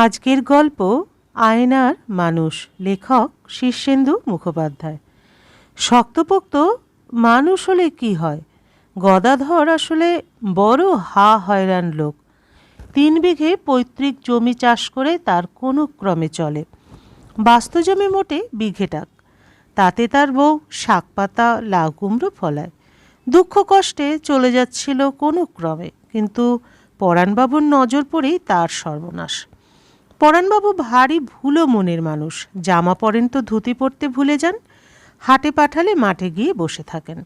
আজকের গল্প আয়নার মানুষ, লেখক শীর্ষেন্দু মুখোপাধ্যায়। শক্তপোক্ত মানুষ হলে কি হয়? গদাধর আসলে বড় হয়রান লোক। 3 বিঘে পৈতৃক জমি চাষ করে তার কোনো ক্রমে চলে। বাস্তু জমি মোটে বিঘেটাক। তাতে তার বউ শাকপাতা লাউ কুমড়ো ফলায়। দুঃখ কষ্টে চলে যাচ্ছিল কোনো ক্রমে, কিন্তু পরাণবাবুর নজর পড়েই তার সর্বনাশ। পরাণবাবু ভারী ভুলো মনের মানুষ। জামা পরেন তো ধুতি পরতে ভুলে যান। হাটে পাঠালে মাঠে গিয়ে বসে থাকেন।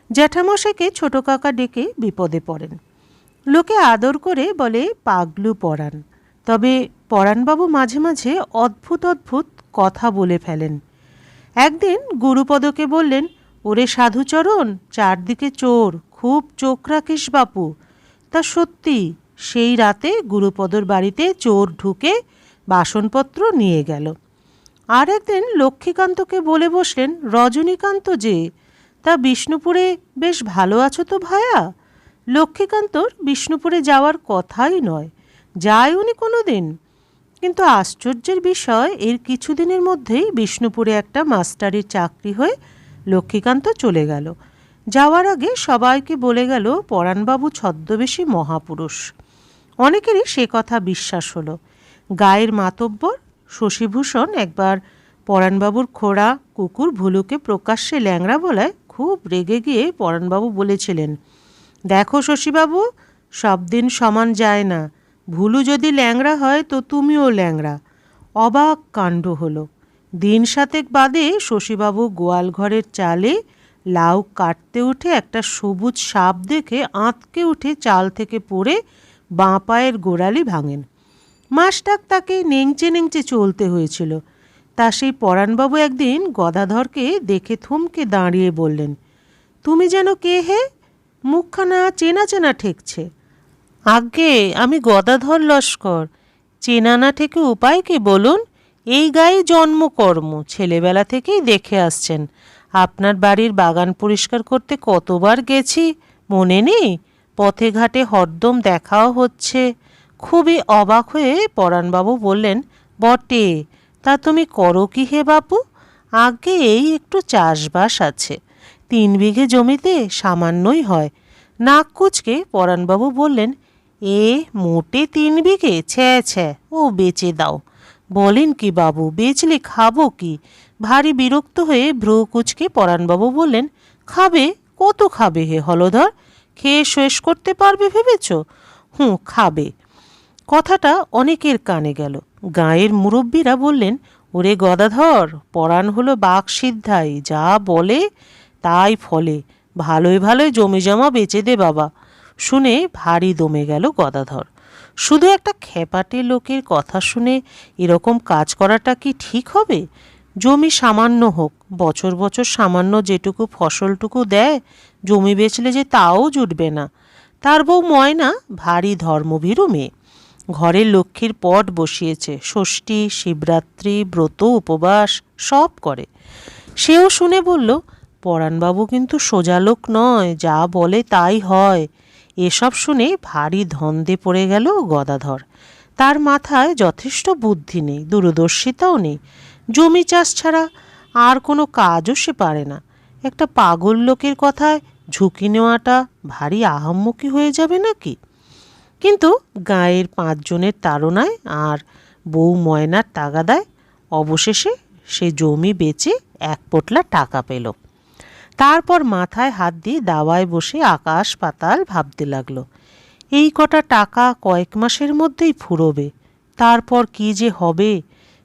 জ্যাঠামশাইকে ছোট কাকা ডেকে বিপদে পড়েন। লোকে আদর করে বলে পাগলু পরাণ। তবে পরাণবাবু মাঝে মাঝে অদ্ভুত অদ্ভুত কথা বলে ফেলেন। একদিন গুরুপদকে বললেন, ওরে সাধুচরণ, চারদিকে চোর, খুব চোখ রাখিস বাপু। তা সত্যি, সেই রাতে গুরুপদর বাড়িতে চোর ঢুকে বাসনপত্র নিয়ে গেল। আর একদিন লক্ষ্মীকান্তকে বলে বসলেন, রজনীকান্ত যে, তা বিষ্ণুপুরে বেশ ভালো আছো তো ভায়া? লক্ষ্মীকান্তর বিষ্ণুপুরে যাওয়ার কথাই নয়, যায় উনি কোনো দিন। কিন্তু আশ্চর্যের বিষয়, এর কিছুদিনের মধ্যেই বিষ্ণুপুরে একটা মাস্টারির চাকরি হয়ে লক্ষ্মীকান্ত চলে গেল। যাওয়ার আগে সবাইকে বলে গেল পরাণবাবু ছদ্মবেশী মহাপুরুষ। অনেকেরই সে কথা বিশ্বাস হলো। গায়ের মাতব্বর শশীভূষণ একবার পরাণবাবুর খোড়া কুকুর ভুলুকে প্রকাশ্যে ল্যাংড়া বলায় খুব রেগে গিয়ে পরাণবাবু বলেছিলেন, দেখো শশীবাবু, সব দিন সমান যায় না। ভুলু যদি ল্যাংড়া হয় তো তুমিও ল্যাংড়া। অবাক কাণ্ড হলো। দিন 7 বাদে শশীবাবু গোয়াল ঘরের চালে লাউ কাটতে উঠে একটা সবুজ সাপ দেখে আঁতকে উঠে চাল থেকে পড়ে বাঁ পায়ের গোড়ালি ভাঙেন। মাসটাক তাকে নেংচে নেংচে চলতে হয়েছিল। তা সেই পরাণবাবু একদিন গদাধরকে দেখে থমকে দাঁড়িয়ে বললেন, তুমি যেন কে হে? মুখখানা চেনা চেনা ঠেকছে। আজ্ঞে, আমি গদাধর লস্কর। চেনা না ঠেকে উপায় কি বলুন? এই গায়ে জন্মকর্ম, ছেলেবেলা থেকেই দেখে আসছেন। আপনার বাড়ির বাগান পরিষ্কার করতে কতবার গেছি মনে নেই? পথে ঘাটে হরদম দেখাও হচ্ছে। খুবই অবাক হয়ে পরাণবাবু বললেন, বটে, তা তুমি করো কি হে বাপু? আগে এই একটু চাষবাস আছে। 3 বিঘে জমিতে সামান্যই হয়। নাক কুচকে পরাণবাবু বললেন, এ মোটে 3 বিঘে? ছ্যা ছ্যা, ও বেচে দাও। বলেন কি বাবু, বেচলে খাবো কি? ভারী বিরক্ত হয়ে ভ্রু কুচকে পরাণবাবু বললেন, খাবে? কত খাবে হে হলধর? খেয়ে শেষ করতে পারবে ভেবেছ? খাবে। কথাটা অনেকের কানে গেল। গাঁয়ের মুরব্বীরা বললেন, ওরে গদাধর, পরাণ হলো বাক সিদ্ধাই, যা বলে তাই ফলে। ভালোই ভালোই জমি জমা বেচে দে বাবা। শুনে ভারী দমে গেল গদাধর। শুধু একটা খেপাটে লোকের কথা শুনে এরকম কাজ করাটা কি ঠিক হবে? জমি সামান্য হোক, বছর বছর সামান্য যেটুকু ফসলটুকু দেয়, জমি বেচলে যে তাও জুটবে না। তার বউ ময়না ভারী ধর্মভীরু মেয়ে। ঘরের লক্ষ্মীর পট বসিয়েছে, ষষ্ঠী শিবরাত্রি ব্রত উপবাস সব করে। সেও শুনে বলল, পরাণবাবু কিন্তু সোজা লোক নয়, যা বলে তাই হয়। এসব শুনে ভারী ধন্দে পড়ে গেল গদাধর। তার মাথায় যথেষ্ট বুদ্ধি নেই, দূরদর্শিতাও নেই। জমি চাষ ছাড়া আর কোনো কাজও সে পারে না। একটা পাগল লোকের কথায় ঝুঁকি নেওয়াটা ভারী আহাম্মকি হয়ে যাবে নাকি? কিন্তু গাঁয়ের 5 জনের তাড়নায় আর বউ ময়নার তাগাদায় অবশেষে সে জমি বেচে 1 পোটলা টাকা পেল। তারপর মাথায় হাত দিয়ে দাওয়ায় বসে আকাশ পাতাল ভাবতে লাগলো। এই কটা টাকা কয়েক মাসের মধ্যেই ফুরোবে, তারপর কি যে হবে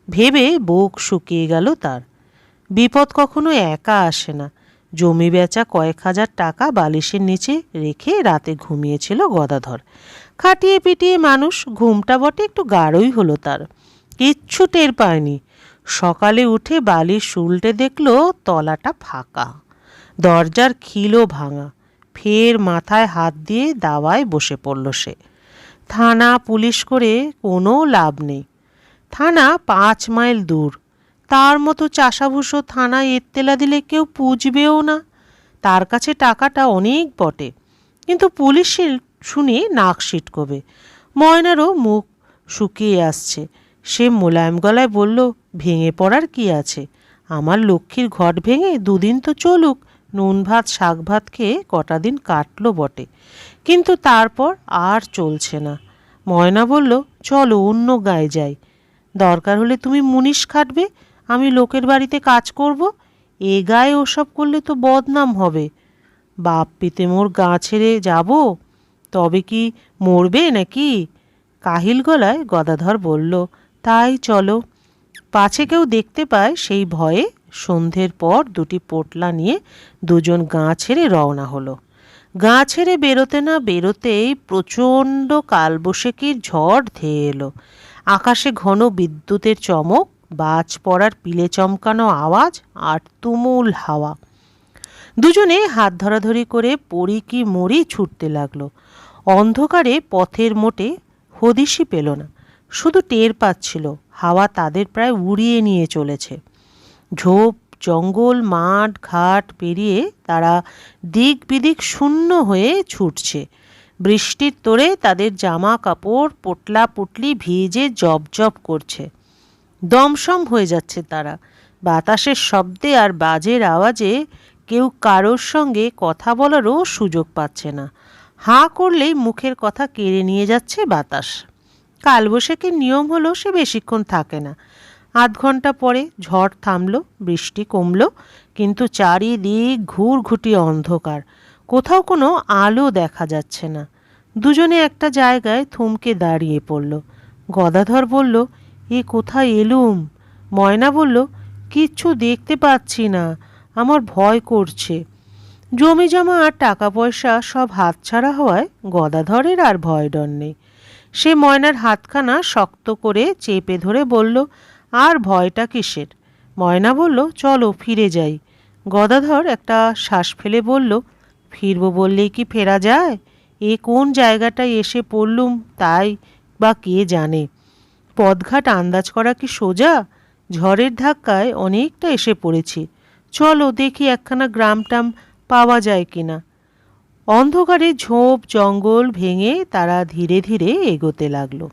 ভেবে বুক শুকিয়ে গেল তার। বিপদ কখনো একা আসে না। জমি বেচা কয়েক হাজার টাকা বালিশের নিচে রেখে রাতে ঘুমিয়েছিল গদাধর। খাটিয়ে পিটিয়ে মানুষ, ঘুমটা বটে একটু গাঢ়ই হলো তার। কিচ্ছু টের পায়নি। সকালে উঠে বালিশ উল্টে দেখল তলাটা ফাঁকা, দরজার খিলও ভাঙা। ফের মাথায় হাত দিয়ে দাওয়ায় বসে পড়ল সে। থানা পুলিশ করে কোনো লাভ নেই। থানা 5 মাইল দূর। তার মতো চাষাভুষো থানায় এত্তেলা দিলে কেউ পুজবেও না। তার কাছে টাকাটা অনেক বটে, কিন্তু পুলিশের শুনে নাক সিটকবে। ময়নারও মুখ শুকিয়ে আসছে। সে মোলায়েম গলায় বলল, ভেঙে পড়ার কি আছে? আমার লক্ষ্মীর ঘট ভেঙে দুদিন তো চলুক, নুন ভাত শাক ভাত খেয়ে কটা দিন কাটলো বটে, কিন্তু তারপর আর চলছে না। ময়না বলল, চলো অন্য গায়ে যাই। দরকার হলে তুমি মুনিশ খাটবে, আমি লোকের বাড়িতে কাজ করব। এ গায়ে ওসব করলে তো বদনাম হবে। বাপ পিতে মোর গা ছেড়ে যাব, তবে কি মরবে নাকি? কাহিল গলায় গদাধর বলল, তাই চলো। পাছে কেউ দেখতে পায় সেই ভয়ে সন্ধ্যের পর দুটি পোটলা নিয়ে দুজন গাঁ ছেড়ে রওনা হলো। গাঁ ছেড়ে বেরোতে না বেরোতেই প্রচণ্ড কালবৈশাখীর ঝড় ধেয়ে এলো। আকাশে ঘন বিদ্যুতের চমক, বাজ পড়ার পিলে চমকানো আওয়াজ আর তুমুল হাওয়া। দুজনে হাত ধরাধরি করে পড়ি কি মরি ছুটতে লাগলো। অন্ধকারে পথের মোটে হদিশই পেল না, শুধু টের পাচ্ছিল হাওয়া তাদের প্রায় উড়িয়ে নিয়ে চলেছে। ঝোপ জঙ্গল মাঠ ঘাট পেরিয়ে তারা দিক বিদিক শূন্য হয়ে ছুটছে। বৃষ্টির তোড়ে তাদের জামা কাপড় পোটলা পুটলি ভিজে জবজব করছে। দমসম হয়ে যাচ্ছে তারা। বাতাসের শব্দে আর বাজের আওয়াজে কেউ কারোর সঙ্গে কথা বলারও সুযোগ পাচ্ছে না। হাঁ করলেই মুখের কথা কেড়ে নিয়ে যাচ্ছে বাতাস। কালবৈশাখীর নিয়ম হলো সে বেশিক্ষণ থাকে না। আধ ঘন্টা পরে ঝড় থামল, বৃষ্টি কমল, কিন্তু চারিদিক ঘুরঘুটি অন্ধকার, কোথাও কোনো আলো দেখা যাচ্ছে না। দুজনে একটা জায়গায় থমকে দাঁড়িয়ে পড়ল। গদাধর বলল, এ কোথায় এলুম? ময়না বলল, কিচ্ছু দেখতে পাচ্ছি না, আমার ভয় করছে। জমি জমা আর টাকা পয়সা সব হাতছাড়া হওয়ায় গদাধরের আর ভয় ডর নেই। সে ময়নার হাতখানা শক্ত করে চেপে ধরে বলল, আর ভয়টা কিসের? ময়না বলল, চলো ফিরে যাই। গদাধর একটা শ্বাস ফেলে বলল, ফিরব বললেই কি ফেরা যায়? এ কোন জায়গাটায় এসে পড়লুম তাই বা কে জানে। পথঘাট আন্দাজ করা কি সোজা? ঝড়ের ধাক্কায় অনেকটা এসে পড়েছি। চলো দেখি একখানা গ্রামটাম পাওয়া যায় কিনা। অন্ধকারে ঝোপ জঙ্গল ভেঙে তারা ধীরে ধীরে এগোতে লাগলো।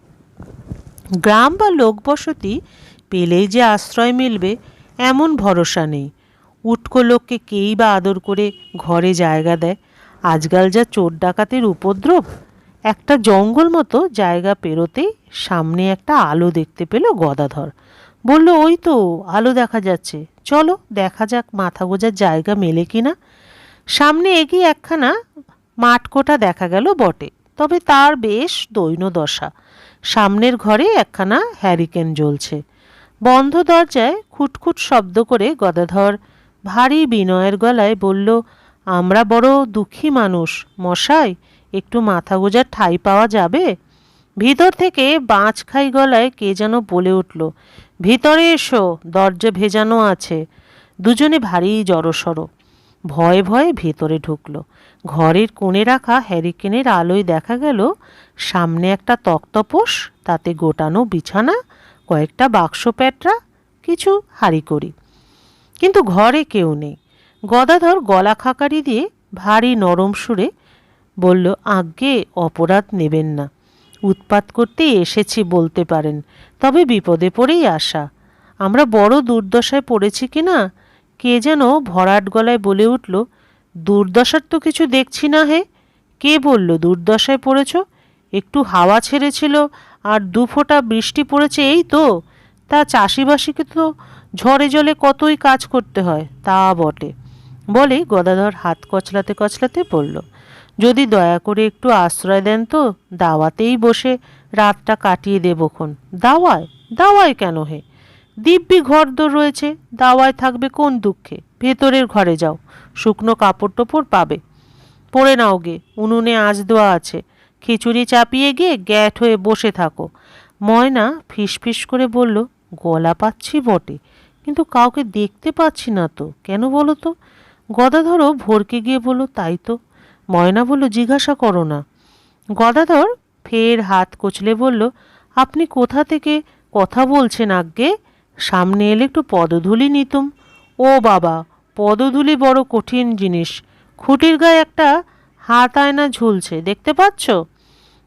গ্রাম বা লোকবসতি পেলেই যে আশ্রয় মিলবে এমন ভরসা নেই। উটকো লোককে কেই বা আদর করে ঘরে জায়গা দেয়? আজকাল যা চোর ডাকাতের উপদ্রব। একটা জঙ্গল মতো জায়গা পেরোতেই সামনে একটা আলো দেখতে পেল গদাধর। বলল, ওই তো আলো দেখা যাচ্ছে, চলো দেখা যাক মাথা গোজার জায়গা মেলে কিনা। সামনে এগিয়ে একখানা মাঠকোঠা দেখা গেল বটে, তবে তার বেশ দৈন্যদশা। সামনের ঘরে একখানা হ্যারিকেন জ্বলছে। বন্ধ দরজায় খুটখুট শব্দ করে গদাধর ভারী বিনয়ের গলায় বলল, আমরা বড় দুঃখী মানুষ মশাই, একটু মাথা গোজার ঠাঁই পাওয়া যাবে? ভিতর থেকে বাঁচখাই গলায় কে যেন বলে উঠল, ভিতরে এসো, দরজা ভেজানো আছে। দুজনে ভারী জড়সড়। ভয়ে ভয়ে ভেতরে ঢুকল। ঘরের কোণে রাখা হ্যারিকেনের আলোয় দেখা গেল সামনে একটা তক্তপোষ, তাতে গোটানো বিছানা, কয়েকটা বাক্স প্যাটরা, কিছু হাঁড়িকড়ি, কিন্তু ঘরে কেউ নেই। গদাধর গলা খাকারি দিয়ে ভারী নরম সুরে বলল, আজ্ঞে অপরাধ নেবেন না, উৎপাত করতেই এসেছি বলতে পারেন, তবে বিপদে পড়েই আসা। আমরা বড় দুর্দশায় পড়েছি কি না। কে যেন ভরাট গলায় বলে উঠল, দুর্দশার তো কিছু দেখছি না হে। কে বলল দুর্দশায় পড়েছ? একটু হাওয়া ছেড়েছিল আর দু ফোঁটা বৃষ্টি পড়েছে, এই তো। তা চাষিবাসীকে তো ঝড়ে জলে কতই কাজ করতে হয়, তা বটে। বলে গদাধর হাত কচলাতে কচলাতে বলল, যদি দয়া করে একটু আশ্রয় দেন তো দাওয়াতেই বসে রাতটা কাটিয়ে দেবক্ষণ। দাওয়ায়? দাওয়ায় কেন হে? দিব্যি ঘরদোর রয়েছে, দাওয়ায় থাকবে কোন দুঃখে? ভেতরের ঘরে যাও, শুকনো কাপড় টোপড় পাবে, পরে নাও গে, উনুনে আঁচ দেওয়া আছে, খিচুড়ি চাপিয়ে গিয়ে গ্যাট হয়ে বসে থাকো। ময়না ফিসফিস করে বলল, গলা পাচ্ছি বটে, কিন্তু কাউকে দেখতে পাচ্ছি না তো, কেন বলো তো? গদাধরও ভরকে গিয়ে বলল, তাই তো। ময়না বলল, জিজ্ঞাসা করো না। গদাধর ফের হাত কচলে বলল, আপনি কোথা থেকে কথা বলছেন আজ্ঞে? সামনে এলে একটু পদধূলি নিতুম। ও বাবা, পদধূলি বড় কঠিন জিনিস। খুঁটির গায়ে একটা হাত আয়না ঝুলছে, দেখতে পাচ্ছ?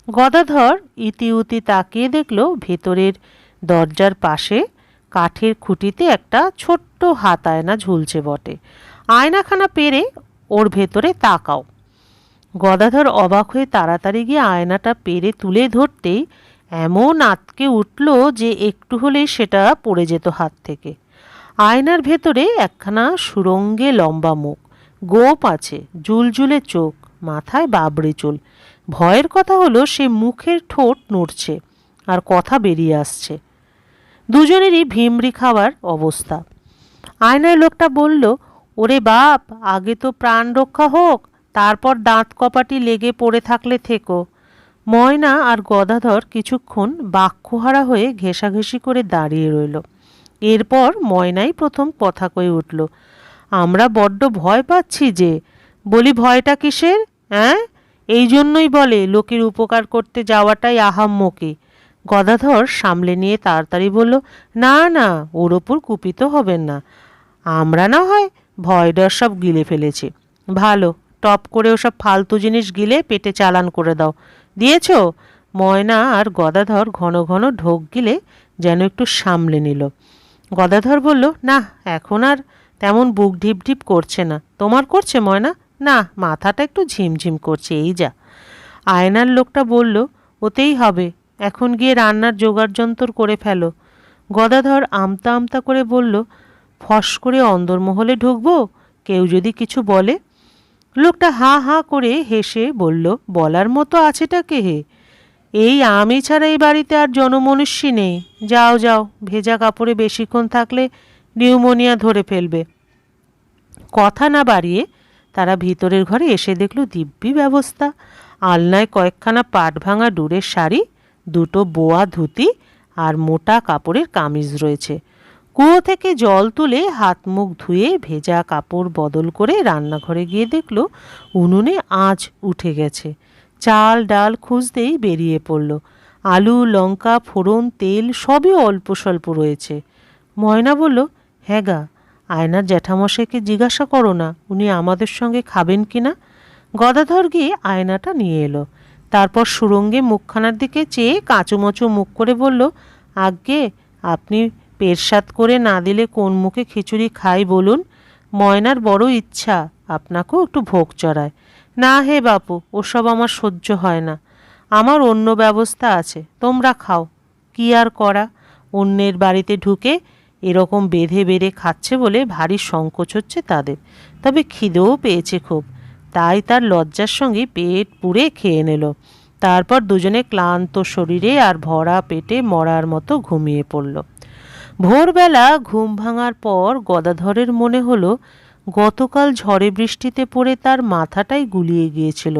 গদাধর ইতি উতি তাকিয়ে দেখল ভেতরের দরজার পাশে কাঠের খুঁটিতে একটা ছোট্ট হাত আয়না ঝুলছে বটে। আয়নাখানা পেরে ওর ভেতরে তাকাও। গদাধর অবাক হয়ে তাড়াতাড়ি গিয়ে আয়নাটা পেরে তুলে ধরতেই এমন আঁতকে উঠল যে একটু হলেই সেটা পড়ে যেত হাত থেকে। আয়নার ভেতরে একখানা সুরঙ্গে লম্বা মুখ, গোঁফ আছে, জুলজুলে চোখ, মাথায় বাবড়ে চুল। ভয়ের কথা হলো সে মুখের ঠোঁট নড়ছে আর কথা বেরিয়ে আসছে। দুজনেরই ভিমরি খাওয়ার অবস্থা। আয়নায় লোকটা বলল, ওরে বাপ, আগে তো প্রাণ রক্ষা হোক, তারপর দাঁত কপাটি লেগে পড়ে থাকলে থেকো। ময়না আর গদাধর কিছুক্ষণ বাক্যহারা হয়ে ঘেঁষাঘেঁষি করে দাঁড়িয়ে রইল। এরপর ময়নাই প্রথম কথা কয়ে উঠল, আমরা বড্ড ভয় পাচ্ছি যে। বলি, ভয়টা কিসের? হ্যাঁ, এই জন্যই বলে লোকের উপকার করতে যাওয়াটাই আহাম্মকি। গদাধর সামলে নিয়ে তাড়াতাড়ি বলল, না না, ওর ওপর কুপিত হবেন না। আমরা না হয় ভয় ডর সব গিলে ফেলেছি। ভালো, টপ করে ওসব ফালতু জিনিস গিলে পেটে চালান করে দাও। দিয়েছ? ময়না আর গদাধর ঘন ঘন ঢোক গিলে যেন একটু সামলে নিল। গদাধর বলল, না, এখন আর তেমন বুক ঢিপ ঢিপ করছে না। তোমার করছে ময়না? না, মাথাটা একটু ঝিমঝিম করছে, এই যা। আয়নার লোকটা বলল, ওতেই হবে, এখন গিয়ে রান্নার জোগাড় যন্তর করে ফেলো। গদাধর আমতা আমতা করে বলল, ফস করে অন্দরমহলে ঢুকবো? কেউ যদি কিছু বলে? লোকটা হাঁ হাঁ করে হেসে বলল, বলার মতো আছেটা কে হে? এই আমি ছাড়া এই বাড়িতে আর জনমনুষ্যই নেই। যাও যাও, ভেজা কাপড়ে বেশিক্ষণ থাকলে নিউমোনিয়া ধরে ফেলবে। কথা না বাড়িয়ে তারা ভিতরের ঘরে এসে দেখল দিব্যি ব্যবস্থা। আলনায় কয়েকখানা পাট ভাঙা ডুরের শাড়ি, দুটো বোয়া ধুতি আর মোটা কাপড়ের কামিজ রয়েছে। কুয়ো থেকে জল তুলে হাত মুখ ধুয়ে ভেজা কাপড় বদল করে রান্নাঘরে গিয়ে দেখল উনুনে আঁচ উঠে গেছে। চাল ডাল খুঁজতেই বেরিয়ে পড়ল। আলু, লঙ্কা, ফোড়ন, তেল সবই অল্প স্বল্প রয়েছে। ময়না বলল, হ্যাঁ গা, আয়নার জ্যাঠামশাইকে জিজ্ঞাসা করো না উনি আমাদের সঙ্গে খাবেন কি না। গদাধর গিয়ে আয়নাটা নিয়ে এলো। তারপর সুরঙ্গে মুখখানার দিকে চেয়ে কাঁচুমচু মুখ করে বলল, আজ্ঞে, আপনি পেরসাদ করে না দিলে কোন মুখে খিচুড়ি খাই বলুন? ময়নার বড় ইচ্ছা আপনাকেও একটু ভোগ চড়ায়। না হে বাপু, ওসব আমার সহ্য হয় না। আমার অন্য ব্যবস্থা আছে, তোমরা খাও। কি আর করা, অন্যের বাড়িতে ঢুকে এরকম বেঁধে বেড়ে খাচ্ছে বলে ভারী সংকোচ হচ্ছে তাদের। তবে খিদেও পেয়েছে খুব, তাই তার লজ্জার সঙ্গে পেট পুড়ে খেয়ে নিল। তারপর দুজনে ক্লান্ত শরীরে আর ভরা পেটে মরার মতো ঘুমিয়ে পড়ল। ভোরবেলা ঘুম ভাঙার পর গদাধরের মনে হলো গতকাল ঝড়ে বৃষ্টিতে পড়ে তার মাথাটাই গুলিয়ে গিয়েছিল,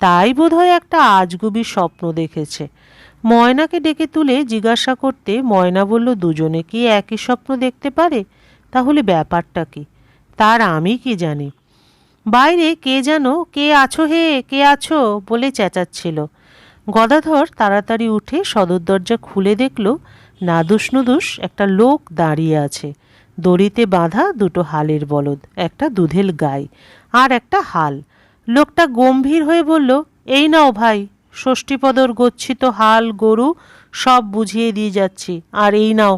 তাই বোধহয় একটা আজগুবি স্বপ্ন দেখেছে। ময়নাকে ডেকে তুলে জিজ্ঞাসা করতে ময়না বলল, দুজনে কি একই স্বপ্ন দেখতে পারে? তাহলে ব্যাপারটা কি? তার আমি কি জানি। বাইরে কে যেন কে আছো হে, কে আছো বলে চেঁচাচ্ছিল। গদাধর তাড়াতাড়ি উঠে সদর দরজা খুলে দেখল নাদুস নুদুস একটা লোক দাঁড়িয়ে আছে। দড়িতে বাঁধা দুটো হালের বলদ, একটা দুধেল গাই আর একটা হাল। লোকটা গম্ভীর হয়ে বলল, এই নাও ভাই, ষষ্ঠীপদর গচ্ছিত হাল গরু সব বুঝিয়ে দিয়ে যাচ্ছি। আর এই নাও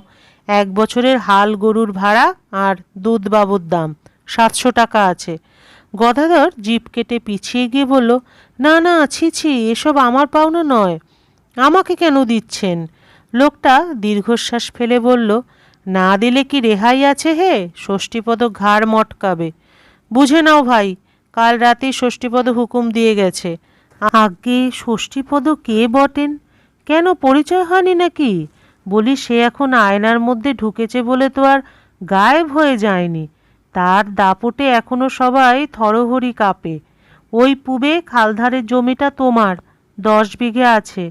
1 বছরের হাল গরুর ভাড়া আর দুধ বাবদ দাম 700 টাকা আছে। গদাধর জিভ কেটে পিছিয়ে গিয়ে বলল, না না, ছি ছি, এসব আমার পাওনা নয়। আমাকে কেন দিচ্ছেন? লোকটা দীর্ঘশ্বাস ফেলে বলল, না দিলে কি রেহাই আছে হে? ষষ্ঠীপদ ঘাড় মটকাবে। বুঝে নাও ভাই, কাল রাতেই ষষ্ঠীপদ হুকুম দিয়ে গেছে। আগে ষষ্ঠীপদ কে বটেন? কেন, পরিচয় হয়নি নাকি? বলি, সে এখন আয়নার মধ্যে ঢুকেছে বলে তো আর গায়েব হয়ে যায়নি। তার দাপটে এখনো সবাই থরহরি কাঁপে। ওই পুবে খালধারের জমিটা তোমার, 10 বিঘে আছে।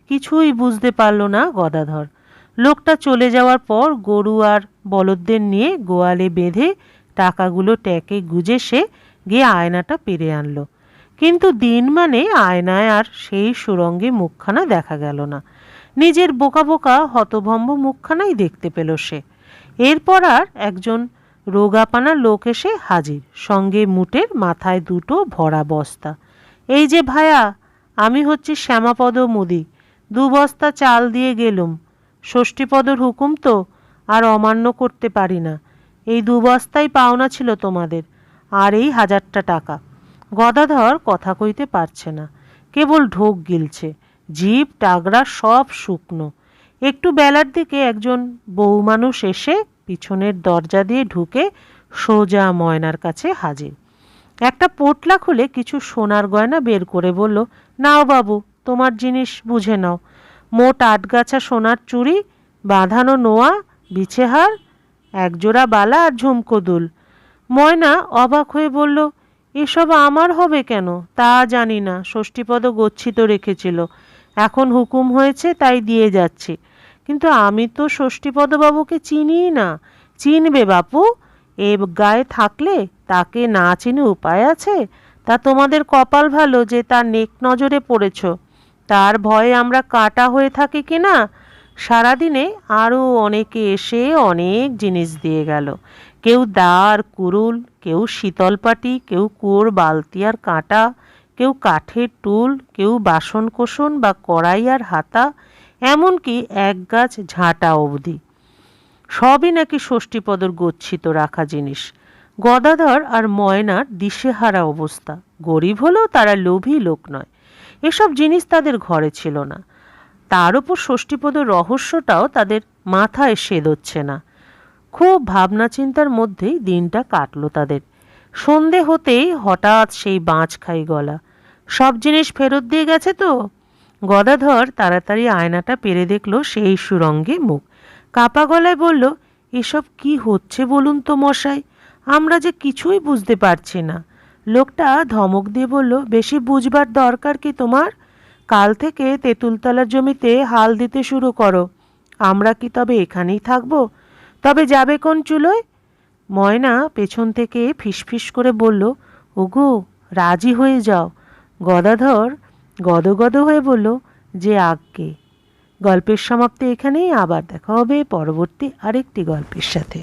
কিছুই বুঝতে পারল না গদাধর। লোকটা চলে যাওয়ার পর গরু আর বলদদের নিয়ে গোয়ালে বেঁধে টাকাগুলো ট্যাকে গুজে সে গিয়ে আয়নাটা পেরে আনলো। কিন্তু দিন মানে আয়নায় আর সেই সুরঙ্গে মুখখানা দেখা গেল না। নিজের বোকা বোকা হতভম্ব মুখখানাই দেখতে পেল সে। এরপর আর একজন রোগাপানা লোক এসে হাজির, সঙ্গে মুটের, মাথায় দুটো ভরা বস্তা। এই যে ভায়া, আমি হচ্ছি শ্যামাপদ মুদি, 2 বস্তা চাল দিয়ে গেলুম। ষষ্ঠীপদর হুকুম তো আর অমান্য করতে পারি না। এই 2 বস্তাই পাওনা ছিল তোমাদের, আর এই 1000টা টাকা। গদাধর কথা কইতে পারছে না, কেবল ঢোক গিলছে, জিভ টাগরা সব শুকনো। একটু বেলার দিকে একজন বউ মানুষ এসে পিছনের দরজা দিয়ে ঢুকে সোজা ময়নার কাছে হাজির। একটা পোটলা খুলে কিছু সোনার গয়না বের করে বলল, নাও বাবু, তোমার জিনিস বুঝে নাও। মোট 8 গাছা সোনার চুড়ি, বাঁধানো নোয়া, বিছেহার, 1 জোড়া বালা আর ঝুমকো দুল। ময়না অবাক হয়ে বলল, এসব আমার হবে কেন? তা জানি না, ষষ্ঠীপদ গচ্ছিত রেখেছিল, এখন হুকুম হয়েছে তাই দিয়ে যাচ্ছি। কিন্তু আমি তো ষষ্ঠীপদবাবুকে চিনিই না। চিনবে বাপু, এ গায়ে থাকলে তাকে না চিনে উপায় আছে? তা তোমাদের কপাল ভালো যে তার নেক নজরে পড়েছ। তার ভয়ে আমরা কাটা হয়ে থাকি কি না? সারাদিনে আরও অনেকে এসে অনেক জিনিস দিয়ে গেল। কেউ দা আর কুরুল, কেউ শীতলপাটি, কেউ কুয়োর বালতি আর কাঁটা, কেউ কাঠের টুল, কেউ বাসন কোসন বা কড়াই আর হাতা, এমনকি 1 গাছ ঝাঁটা অবধি। সবই নাকি ষষ্ঠীপদর গচ্ছিত রাখা জিনিস। গদাধর আর ময়নার দিশেহারা অবস্থা। গরিব হলেও তারা লোভী লোক নয়, এসব জিনিস তাদের ঘরে ছিল না। তার উপর ষষ্ঠীপদর রহস্যটাও তাদের মাথায় সেদচ্ছে না। খুব ভাবনা চিন্তার মধ্যেই দিনটা কাটলো তাদের। সন্ধে হতেই হঠাৎ সেই বাঁচখাই গলা, সব জিনিস ফেরত দিয়ে গেছে তো? গদাধর তাড়াতাড়ি আয়নাটা পেরে দেখলো সেই সুরঙ্গে মুখ। কাপা গলায় বলল, এসব কি হচ্ছে বলুন তো মশাই, আমরা যে কিছুই বুঝতে পারছি না। লোকটা ধমক দিয়ে বলল, বেশি বুঝবার দরকার কি তোমার? কাল থেকে তেঁতুলতলার জমিতে হাল দিতে শুরু করো। আমরা কি তবে এখানেই থাকবো? তবে যাবে কোন চুলোয়? ময়না পেছন থেকে ফিসফিস করে বলল, ওগো, রাজি হয়ে যাও। গদাধর গদগদ হয়ে বলল, যে আজ্ঞে। গল্পের সমাপ্তি এখানেই। আবার দেখা হবে পরবর্তী আরেকটি গল্পের সাথে।